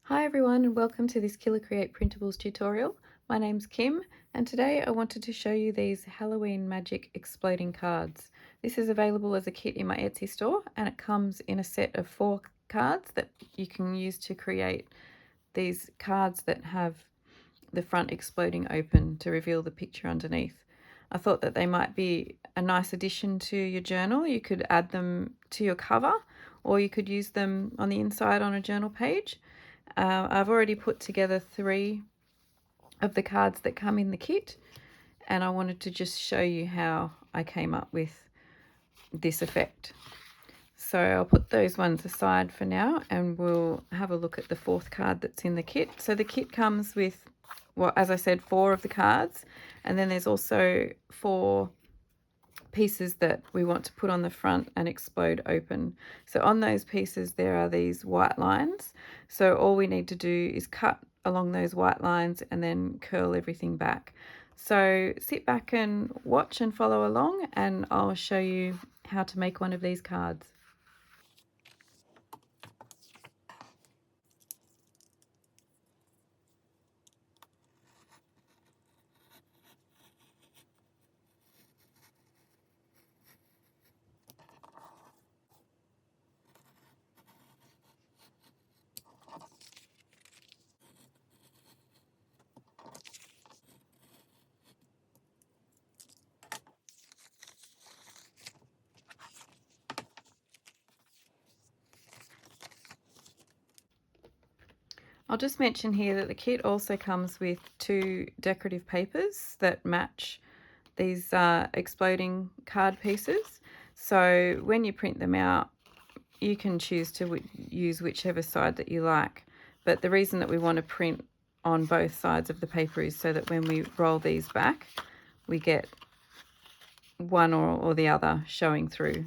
Hi everyone and welcome to this Killer Create Printables tutorial. My name's Kim and today I wanted to show you these Halloween Magic exploding cards. This is available as a kit in my Etsy store and it comes in a set of 4 cards that you can use to create these cards that have the front exploding open to reveal the picture underneath. I thought that they might be a nice addition to your journal. You could add them to your cover or you could use them on the inside on a journal page. I've already put together 3 of the cards that come in the kit and I wanted to just show you how I came up with this effect. So I'll put those ones aside for now and we'll have a look at the 4th card that's in the kit. So the kit comes with, well, as I said, 4 of the cards, and then there's also 4 pieces that we want to put on the front and explode open. So on those pieces there are these white lines, so all we need to do is cut along those white lines and then curl everything back. So sit back and watch and follow along and I'll show you how to make one of these cards. I'll just mention here that the kit also comes with 2 decorative papers that match these exploding card pieces. So when you print them out, you can choose to use whichever side that you like. But the reason that we want to print on both sides of the paper is so that when we roll these back, we get one or the other showing through.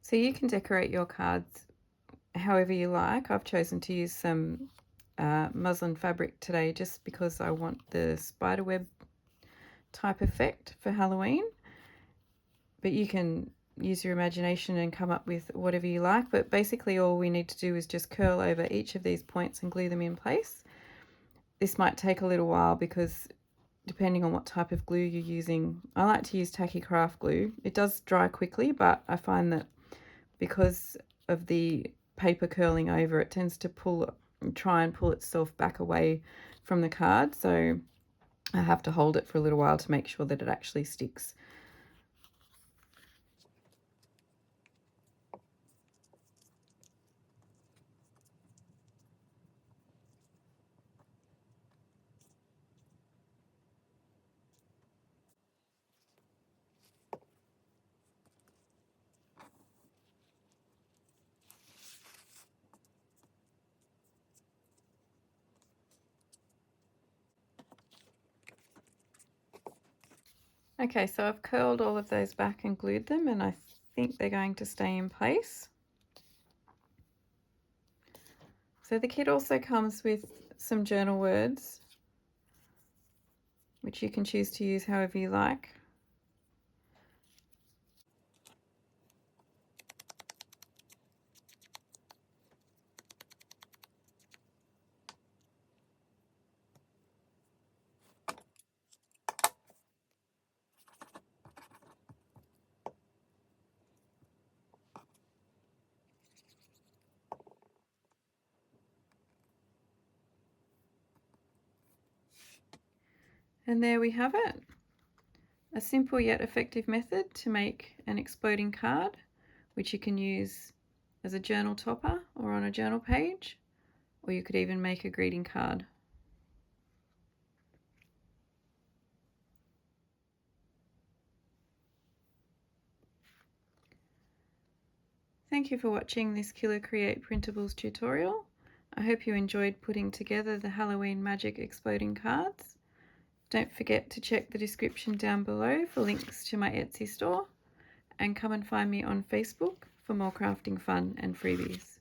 So you can decorate your cards however you like. I've chosen to use some muslin fabric today just because I want the spiderweb type effect for Halloween. But you can use your imagination and come up with whatever you like. But basically all we need to do is just curl over each of these points and glue them in place. This might take a little while because depending on what type of glue you're using. I like to use Tacky Craft glue. It does dry quickly, but I find that because of the paper curling over, it tends to try and pull itself back away from the card, so I have to hold it for a little while to make sure that it actually sticks. Okay, so I've curled all of those back and glued them, and I think they're going to stay in place. So the kit also comes with some journal words, which you can choose to use however you like. And there we have it. A simple yet effective method to make an exploding card, which you can use as a journal topper or on a journal page, or you could even make a greeting card. Thank you for watching this Killer Create Printables tutorial. I hope you enjoyed putting together the Halloween Magic exploding cards. Don't forget to check the description down below for links to my Etsy store, and come and find me on Facebook for more crafting fun and freebies.